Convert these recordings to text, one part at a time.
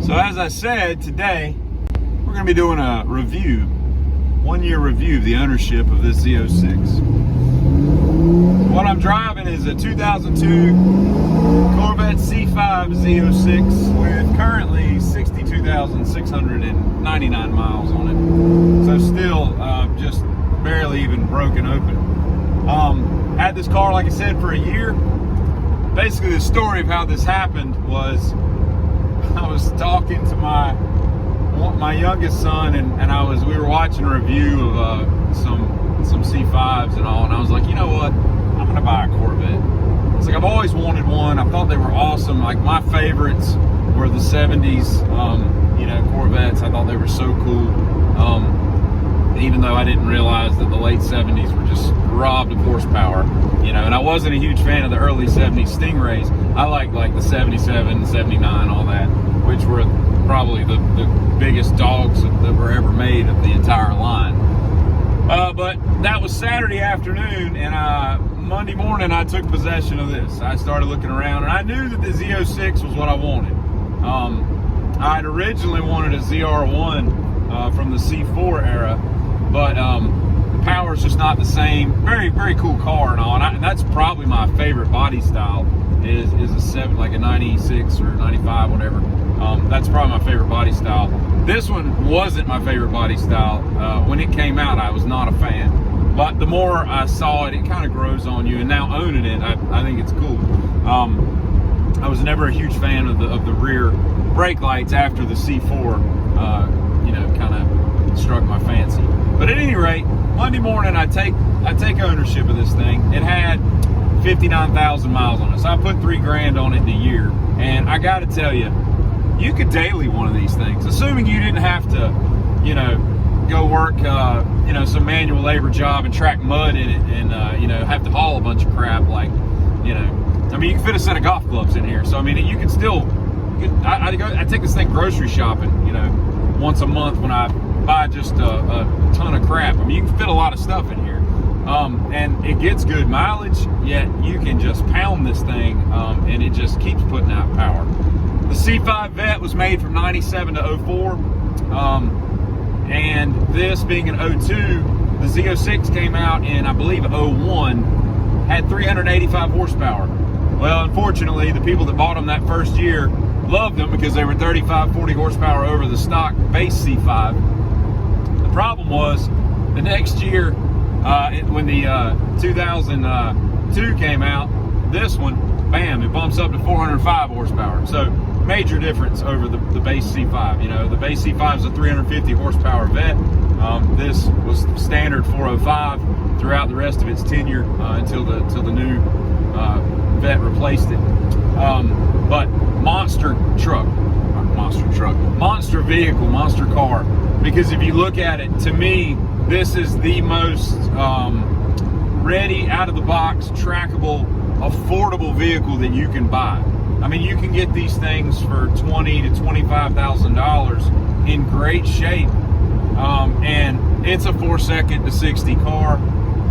So as I said, today we're going to be doing a review, 1 year review of the ownership of this Z06. What I'm driving is a 2002 Corvette C5 Z06 with currently 62,699 miles on it. So still just barely even broken open. Had this car, like I said, for a year. Basically the story of how this happened was I was talking to my youngest son, and we were watching a review of some C5s and all, and I was like, you know what, I'm gonna buy a Corvette. It's like I've always wanted one. I thought they were awesome. Like my favorites were the 70s Corvettes. I thought they were so cool, even though I didn't realize that the late 70s were just robbed of horsepower, and I wasn't a huge fan of the early 70s Stingrays. I like the 77, 79, all that, which were probably the biggest dogs that were ever made of the entire line. But that was Saturday afternoon, and Monday morning I took possession of this. I started looking around, and I knew that the Z06 was what I wanted. I had originally wanted a ZR1 from the C4 era, but the power's just not the same. Very, very cool car and all, and that's probably my favorite body style is a 96 or 95, whatever. That's probably my favorite body style. This one wasn't my favorite body style. When it came out, I was not a fan. But the more I saw it, it kind of grows on you. And now owning it, I think it's cool. I was never a huge fan of the rear brake lights after the C4, kind of struck my fancy. But at any rate, Monday morning, I take ownership of this thing. It had 59,000 miles on it. So I put $3,000 on it in a year. And I got to tell you, you could daily one of these things, assuming you didn't have to, go work, some manual labor job and track mud in it and, have to haul a bunch of crap. Like, you can fit a set of golf clubs in here. So, you can still, I take this thing grocery shopping, once a month when I buy just a ton of crap. You can fit a lot of stuff in here. And it gets good mileage, yet you can just pound this thing, and it just keeps putting out power. The C5 Vet was made from 97 to 04, and this being an 02, the Z06 came out in, I believe, 01, had 385 horsepower. Well, unfortunately, the people that bought them that first year loved them because they were 35, 40 horsepower over the stock base C5. The problem was, the next year, when the 2002 came out, this one, bam, it bumps up to 405 horsepower. So major difference over the base C5. The base C5 is a 350 horsepower Vet. This was standard 405 throughout the rest of its tenure until the new Vet replaced it. But monster vehicle, monster car. Because if you look at it, to me, this is the most ready, out of the box, trackable, affordable vehicle that you can buy. You can get these things for $20,000 to $25,000 in great shape, and it's a 4-second to 60 car.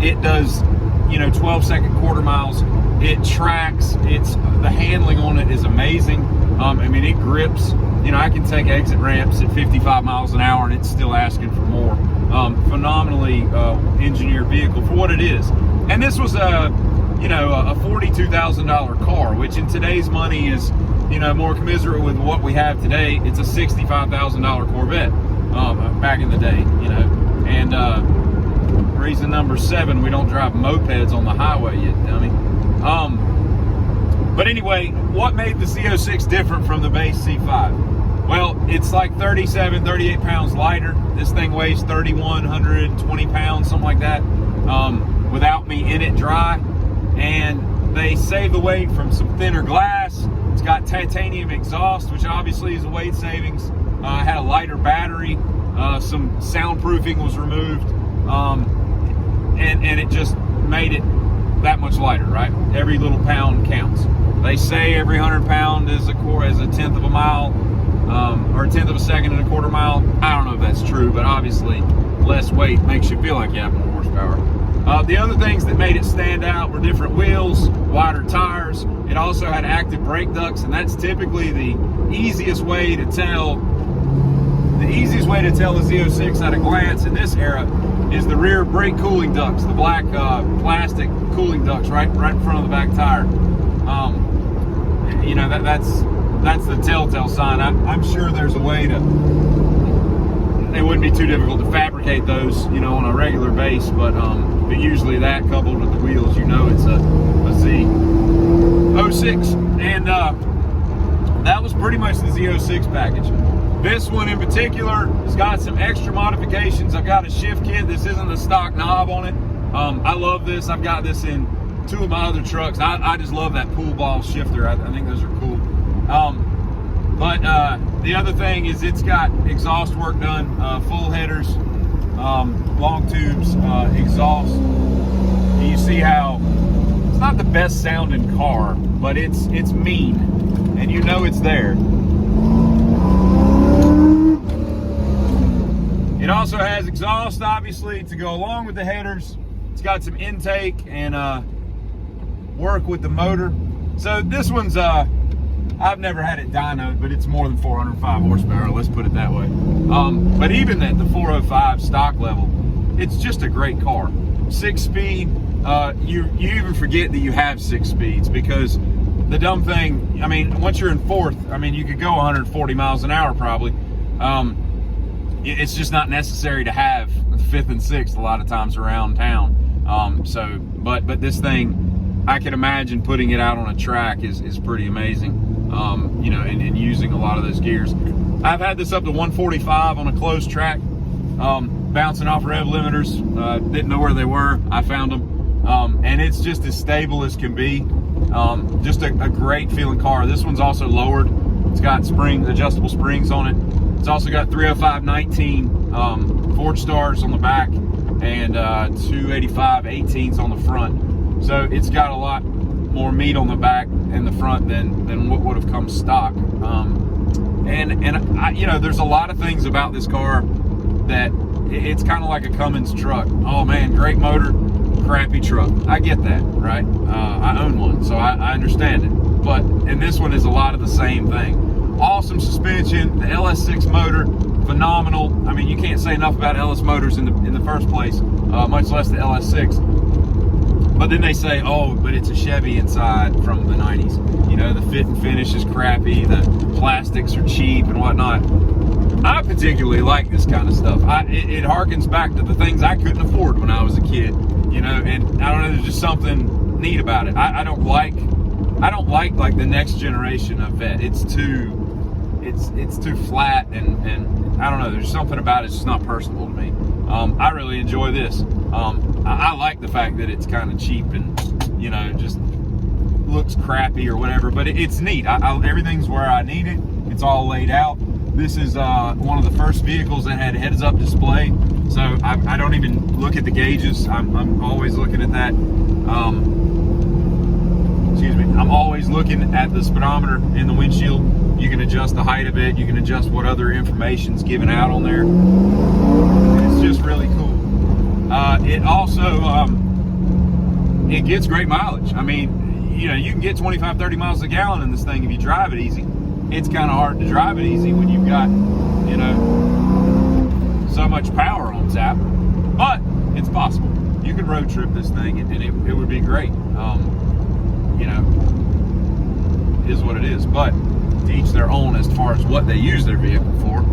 It does, 12-second quarter miles. It tracks. The handling on it is amazing. It grips. I can take exit ramps at 55 miles an hour, and it's still asking for more. Phenomenally engineered vehicle for what it is. And this was a $42,000 car, which in today's money is, more commensurate with what we have today. It's a $65,000 Corvette back in the day, And reason number 7, we don't drive mopeds on the highway yet, dummy. But anyway, what made the Z06 different from the base C5? Well, it's like 37, 38 pounds lighter. This thing weighs 3,120 pounds, something like that, without me in it dry. And they save the weight from some thinner glass. It's got titanium exhaust, which obviously is a weight savings. Had a lighter battery. Some soundproofing was removed. And it just made it that much lighter, right? Every little pound counts. They say every 100 pound is a tenth of a mile, or a tenth of a second and a quarter mile. I don't know if that's true, but obviously less weight makes you feel like you have more horsepower. The other things that made it stand out were different wheels, wider tires. It also had active brake ducts, and that's typically the easiest way to tell the Z06 at a glance in this era is the rear brake cooling ducts, the black plastic cooling ducts right in front of the back tire. You know, that's the telltale sign. I'm sure there's a way to, it wouldn't be too difficult to fabricate those, you know, on a regular base, but usually that coupled with the wheels, you know, it's a Z06, and that was pretty much the Z06 package. This one in particular has got some extra modifications. I've got a shift kit. This isn't a stock knob on it. I love this. I've got this in 2 of my other trucks. I just love that pool ball shifter. I think those are cool. But the other thing is it's got exhaust work done, full headers, long tubes, exhaust. And you see how it's not the best sounding car, but it's mean, and you know it's there. It also has exhaust, obviously, to go along with the headers. It's got some intake and work with the motor. So this one's, I've never had it dynoed, but it's more than 405 horsepower, let's put it that way. But even at the 405 stock level, it's just a great car. 6-speed, you even forget that you have 6 speeds, because the dumb thing, I mean, once you're in 4th, I mean, you could go 140 miles an hour probably. It's just not necessary to have 5th and 6th a lot of times around town. But this thing, I can imagine putting it out on a track is pretty amazing. You know, and using a lot of those gears. I've had this up to 145 on a closed track, bouncing off rev limiters. Didn't know where they were. I found them, and it's just as stable as can be. Just a great feeling car. This one's also lowered. It's got adjustable springs on it. It's also got 305/19 Ford Stars on the back and 285/18s on the front. So it's got a lot more meat on the back and the front than what would have come stock. And you know, there's a lot of things about this car that it's kind of like a Cummins truck. Oh man, great motor, crappy truck. I get that, right? I own one, so I understand it. But and this one is a lot of the same thing. Awesome suspension, the LS6 motor, phenomenal. I mean, you can't say enough about LS motors in the first place, much less the LS6. But then they say, oh, but it's a Chevy inside from the 90s. You know, the fit and finish is crappy, the plastics are cheap and whatnot. I particularly like this kind of stuff. It harkens back to the things I couldn't afford when I was a kid, you know, and I don't know, there's just something neat about it. I don't like like the next generation of Vet. It's too flat and I don't know, there's something about it, it's just not personal to me. I really enjoy this. I like the fact that it's kind of cheap and, you know, just looks crappy or whatever, but it's neat. Everything's where I need it. It's all laid out. This is one of the first vehicles that had heads-up display, so I don't even look at the gauges. I'm always looking at that. Excuse me. I'm always looking at the speedometer in the windshield. You can adjust the height of it. You can adjust what other information's given out on there. It's just really cool. It also, it gets great mileage. I mean, you know, you can get 25, 30 miles a gallon in this thing if you drive it easy. It's kind of hard to drive it easy when you've got, you know, so much power on tap, but it's possible. You could road trip this thing and it would be great. You know, it is what it is, but to each their own as far as what they use their vehicle for.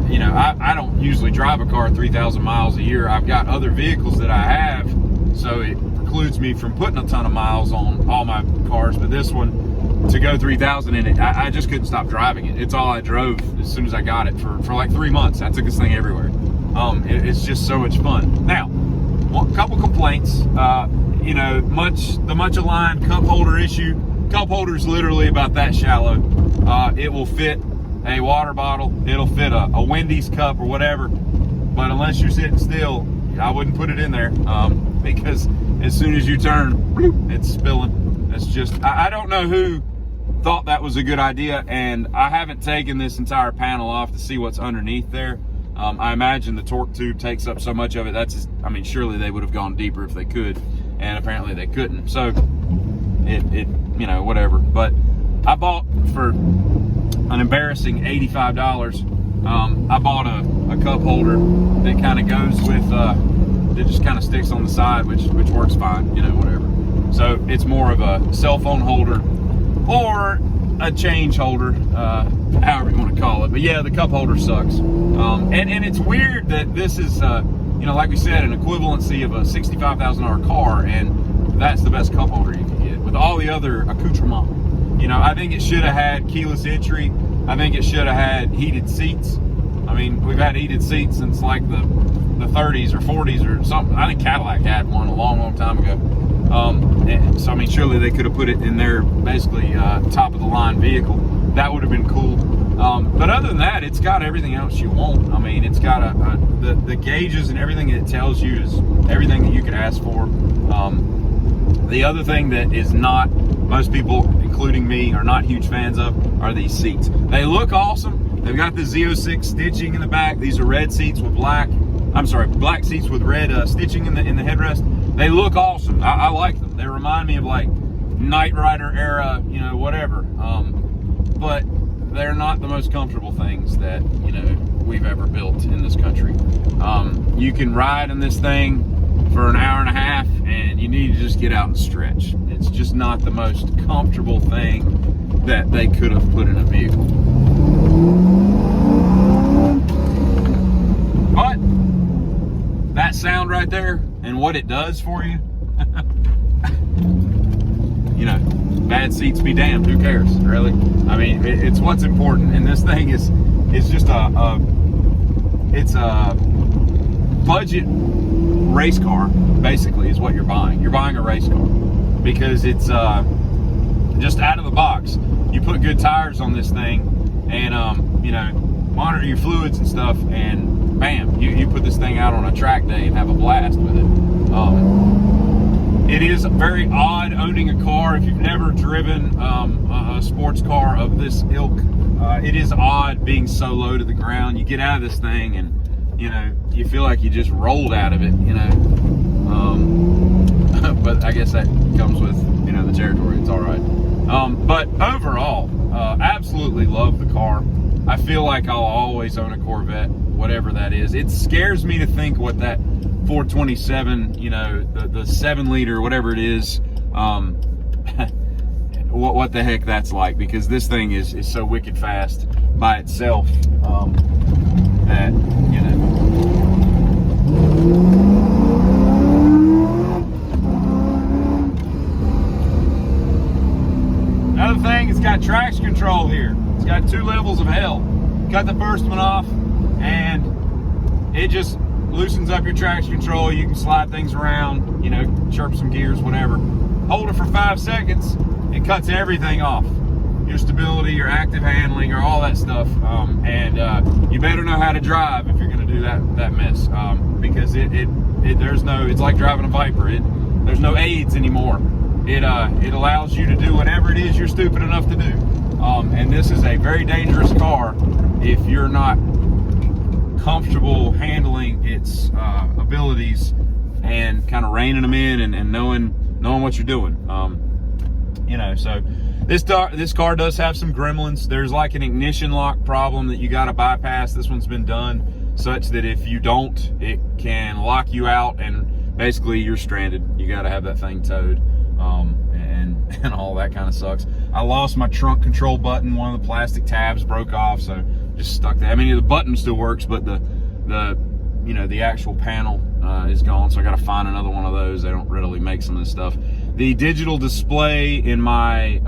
You know, I don't usually drive a car 3,000 miles a year. I've got other vehicles that I have, so it precludes me from putting a ton of miles on all my cars. But this one, to go 3,000 in it, I just couldn't stop driving it. It's all I drove as soon as I got it for like 3 months. I took this thing everywhere. It's just so much fun. Now, a couple complaints. You know, the much aligned cup holder issue. Cup holder's literally about that shallow. It will fit a water bottle, it'll fit a Wendy's cup or whatever, but unless you're sitting still, I wouldn't put it in there, because as soon as you turn, bloop, it's spilling. It's just, I don't know who thought that was a good idea, and I haven't taken this entire panel off to see what's underneath there. I imagine the torque tube takes up so much of it, that's just, I mean, surely they would have gone deeper if they could, and apparently they couldn't, so it you know, whatever. But I bought for an embarrassing $85. I bought a cup holder that kind of goes with, that just kind of sticks on the side, which works fine, you know, whatever. So it's more of a cell phone holder or a change holder, however you want to call it. But yeah, the cup holder sucks. And it's weird that this is, you know, like we said, an equivalency of a $65,000 car, and that's the best cup holder you can get with all the other accoutrements. You know, I think it should have had keyless entry. I think it should have had heated seats. I mean, we've had heated seats since like the 30s or 40s or something. I think Cadillac had one a long time ago. And so, I mean, surely they could have put it in their basically top of the line vehicle. That would have been cool. But other than that, it's got everything else you want. I mean, it's got the gauges and everything it tells you is everything that you could ask for. The other thing that is not, most people, including me, are not huge fans of are these seats. They look awesome. They've got the Z06 stitching in the back. These are red seats with black seats with red stitching in the headrest. They look awesome. I like them. They remind me of like Knight Rider era, you know, whatever. But they're not the most comfortable things that, you know, we've ever built in this country. You can ride in this thing for an hour and a half and you need to just get out and stretch. It's just not the most comfortable thing that they could have put in a vehicle. But that sound right there and what it does for you, you know, bad seats be damned, who cares, really? I mean, it's what's important, and this thing is just it's a budget race car, basically, is what you're buying. You're buying a race car because it's just out of the box. You put good tires on this thing and, you know, monitor your fluids and stuff, and bam, you put this thing out on a track day and have a blast with it. It is very odd owning a car. If you've never driven a sports car of this ilk, it is odd being so low to the ground. You get out of this thing and, you know, you feel like you just rolled out of it, you know. But I guess that comes with, you know, the territory. It's all right. But overall, absolutely love the car. I feel like I'll always own a Corvette, whatever that is. It scares me to think what that 427, you know, the 7-liter, whatever it is, what the heck that's like, because this thing is so wicked fast by itself, that, you know. Another thing, it's got traction control here. It's got 2 levels of hell. Cut the first one off and it just loosens up your traction control. You can slide things around, you know, chirp some gears, whatever. Hold it for 5 seconds, it cuts everything off. Your stability, your active handling, or all that stuff. You better know how to drive if you're gonna do that mess. Because there's no, it's like driving a Viper. There's no aids anymore. It allows you to do whatever it is you're stupid enough to do. And this is a very dangerous car if you're not comfortable handling its abilities and kind of reining them in and knowing what you're doing. You know, so this car does have some gremlins. There's like an ignition lock problem that you got to bypass. This one's been done such that if you don't, it can lock you out and basically you're stranded. You got to have that thing towed. And all that kind of sucks. I lost my trunk control button. One of the plastic tabs broke off, so just stuck that. I mean, the button still works, but the you know, the actual panel is gone, so I got to find another one of those. They don't readily make some of this stuff. The digital display in my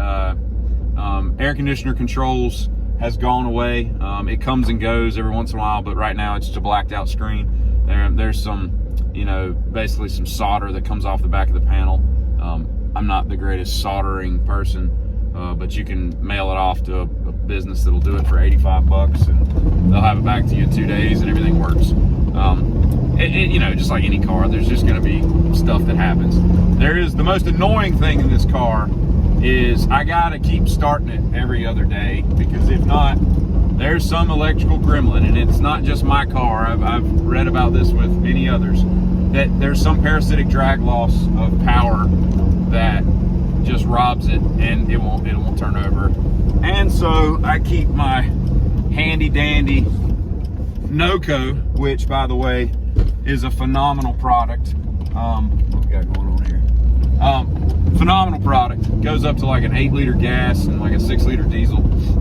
air conditioner controls has gone away. It comes and goes every once in a while, but right now it's just a blacked out screen. There's some, you know, basically some solder that comes off the back of the panel. I'm not the greatest soldering person, but you can mail it off to a business that'll do it for 85 bucks and they'll have it back to you in 2 days and everything works. You know, just like any car, there's just gonna be stuff that happens. The most annoying thing in this car is I gotta keep starting it every other day, because if not, there's some electrical gremlin, and it's not just my car. I've read about this with many others, that there's some parasitic drag loss of power that just robs it, and it won't turn over. And so I keep my handy dandy NOCO, which by the way is a phenomenal product. What we got going on here? Phenomenal product. Goes up to like an 8-liter gas and like a 6-liter diesel.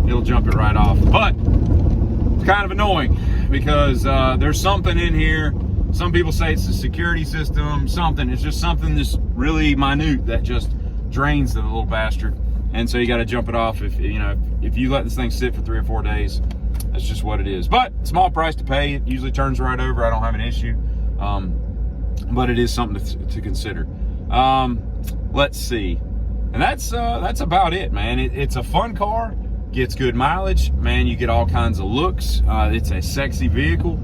It'll jump it right off. But it's kind of annoying because there's something in here. Some people say it's a security system, something. It's just something that's really minute that just drains the little bastard. And so you got to jump it off. If you let this thing sit for 3 or 4 days, that's just what it is. But small price to pay. It usually turns right over. I don't have an issue. But it is something to consider. Let's see. And that's about it, man. It's a fun car. Gets good mileage. Man, you get all kinds of looks. It's a sexy vehicle.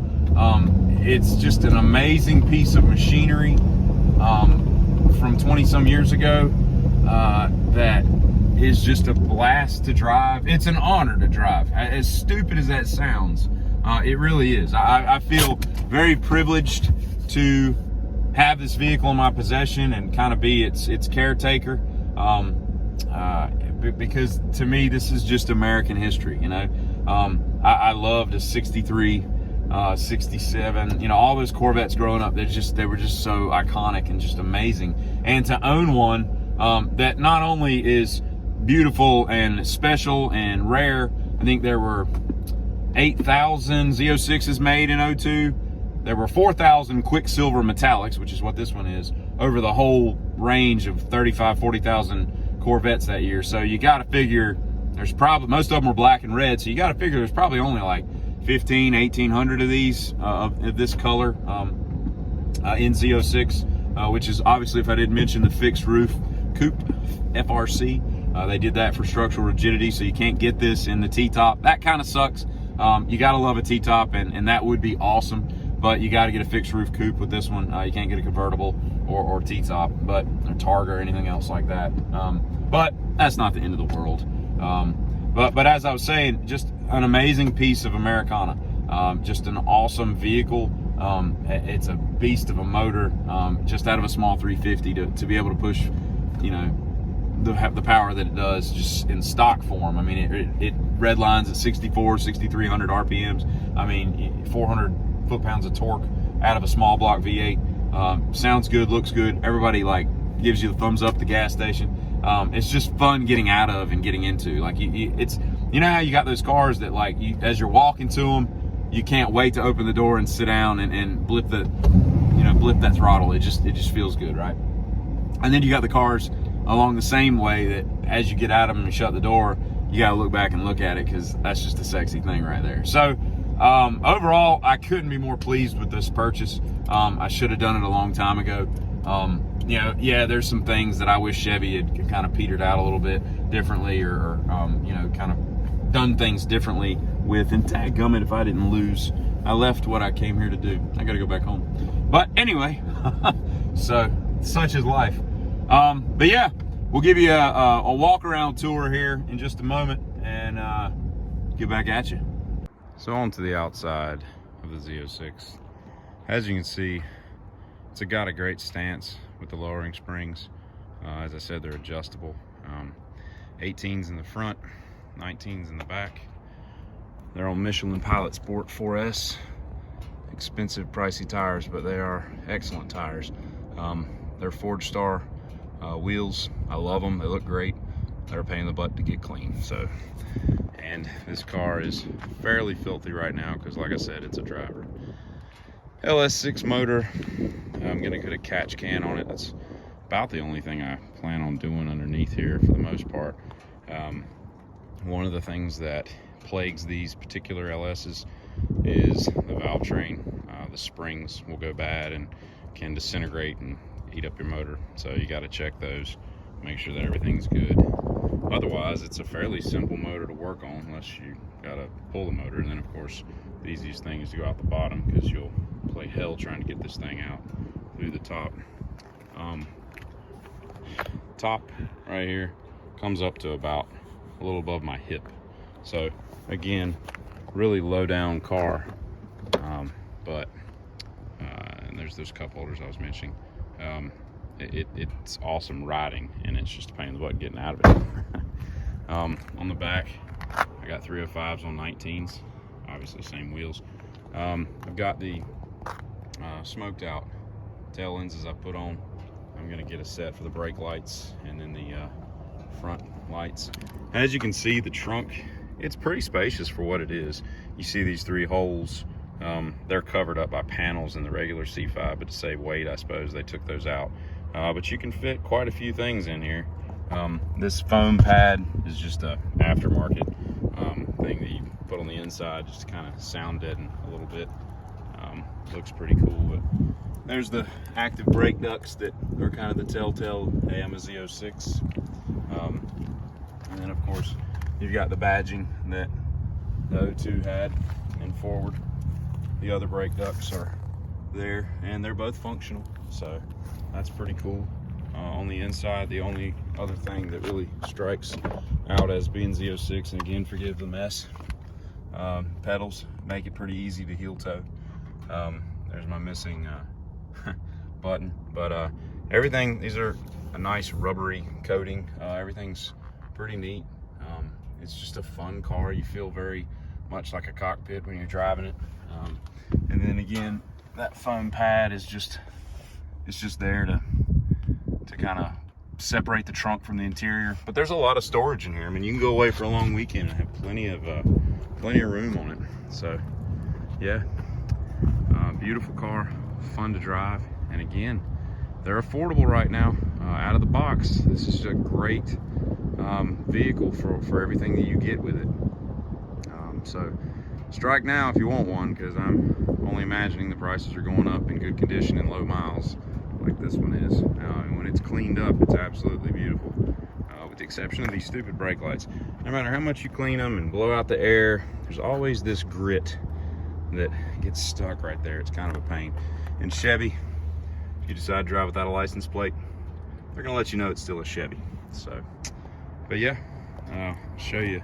It's just an amazing piece of machinery from 20-some years ago that is just a blast to drive. It's an honor to drive. As stupid as that sounds, it really is. I feel very privileged to have this vehicle in my possession and kind of be its caretaker, because to me this is just American history. I loved a 63, 67, all those Corvettes growing up. They were just so iconic and just amazing. And to own one that not only is beautiful and special and rare. I think there were 8,000 Z06s made in 02. There were 4,000 Quicksilver Metallics, which is what this one is, over the whole range of 35, 40,000 Corvettes that year. So you got to figure there's probably, most of them were black and red, so you got to figure there's probably only like 1,500, 1,800 of these of this color in Z06, which is obviously, if I didn't mention, the fixed roof coupe FRC. They did that for structural rigidity, so you can't get this in the T-top. That kind of sucks. You got to love a T-top, and that would be awesome, but you got to get a fixed roof coupe with this one. You can't get a convertible or T-top, or Targa or anything else like that. But that's not the end of the world. But as I was saying, just an amazing piece of Americana. Just an awesome vehicle. It's a beast of a motor, just out of a small 350 to be able to push, the power that it does just in stock form. I mean, it red lines at 64, 6,300 RPMs. I mean, 400 foot-pounds of torque out of a small block V8. Sounds good, looks good. Everybody gives you the thumbs up at the gas station. It's just fun getting out of and getting into. It's how you got those cars that as you're walking to them, you can't wait to open the door and sit down and blip that throttle. It just feels good, right? And then you got the cars along the same way that as you get out of them and shut the door, you got to look back and look at it, because that's just a sexy thing right there. So overall, I couldn't be more pleased with this purchase. I should have done it a long time ago. There's some things that I wish Chevy had kind of petered out a little bit differently, or kind of done things differently with. And dadgummit, if I didn't lose, I left what I came here to do. I got to go back home. But anyway, so such is life. But yeah, we'll give you a walk around tour here in just a moment and get back at you. So on to the outside of the Z06. As you can see, it's got a great stance with the lowering springs. As I said, they're adjustable. 18s in the front, 19s in the back. They're on Michelin Pilot Sport 4S. Expensive, pricey tires, but they are excellent tires. They're Forge Star wheels. I love them. They look great. They're a pain in the butt to get clean. And this car is fairly filthy right now because, like I said, it's a driver. LS6 motor. I'm gonna put a catch can on it. That's about the only thing I plan on doing underneath here for the most part. One of the things that plagues these particular LS's is the valve train. The springs will go bad and can disintegrate and eat up your motor, so you got to check those, make sure that everything's good. Otherwise, it's a fairly simple motor to work on, unless you got to pull the motor. And then of course, the easiest thing is to go out the bottom, because you'll play hell trying to get this thing out through the top. Top right here comes up to about a little above my hip. So again, really low down car, and there's those cup holders I was mentioning. it's awesome riding, and it's just a pain in the butt getting out of it. On the back, I got 305s on 19s, obviously same wheels. I've got the smoked out tail lenses I put on. I'm gonna get a set for the brake lights and then the front lights. As you can see, the trunk, it's pretty spacious for what it is. You see these 3 holes. They're covered up by panels in the regular C5, but to save weight, I suppose they took those out. But you can fit quite a few things in here. This foam pad is just a aftermarket thing that you put on the inside just to kind of sound deaden a little bit. Looks pretty cool. But there's the active brake ducts that are kind of the telltale, hey, I'm a Z06. And then of course you've got the badging that the O2 had in forward. The other brake ducts are there, and they're both functional, so that's pretty cool. On the inside, the only other thing that really strikes out as being Z06, and again, forgive the mess, pedals make it pretty easy to heel toe. There's my missing button, but everything, these are a nice rubbery coating. Everything's pretty neat. It's just a fun car. You feel very much like a cockpit when you're driving it. And then again, that foam pad is just, it's just there to kind of separate the trunk from the interior. But there's a lot of storage in here. I mean, you can go away for a long weekend and have plenty of room on it. So yeah, beautiful car, fun to drive. And again, they're affordable right now. Out of the box, this is a great vehicle for everything that you get with it. So strike now if you want one, because I'm only imagining the prices are going up in good condition and low miles like this one is. And when it's cleaned up, it's absolutely beautiful, with the exception of these stupid brake lights. No matter how much you clean them and blow out the air, there's always this grit that gets stuck right there. It's kind of a pain. And Chevy, if you decide to drive without a license plate, they're gonna let you know it's still a Chevy. So, but yeah, I'll show you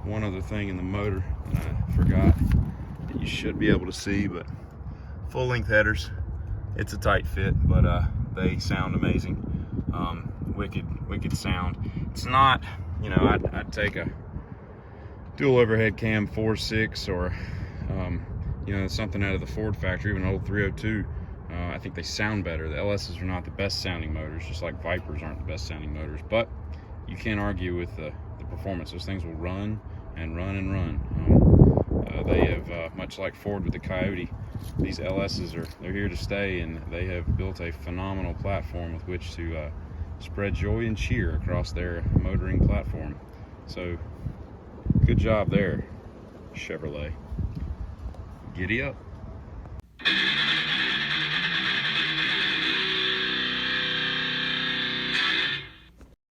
one other thing in the motor that I forgot that you should be able to see. But full length headers, it's a tight fit, but they sound amazing. Wicked sound. It's not, you know, I'd take a dual overhead cam 4.6 or you know, something out of the Ford factory, even an old 302. I think they sound better. The LSs are not the best sounding motors, just like Vipers aren't the best sounding motors, but you can't argue with the performance. Those things will run and run and run. They have, much like Ford with the Coyote, these LSs they're here to stay, and they have built a phenomenal platform with which to spread joy and cheer across their motoring platform. So good job there, Chevrolet. Giddy up.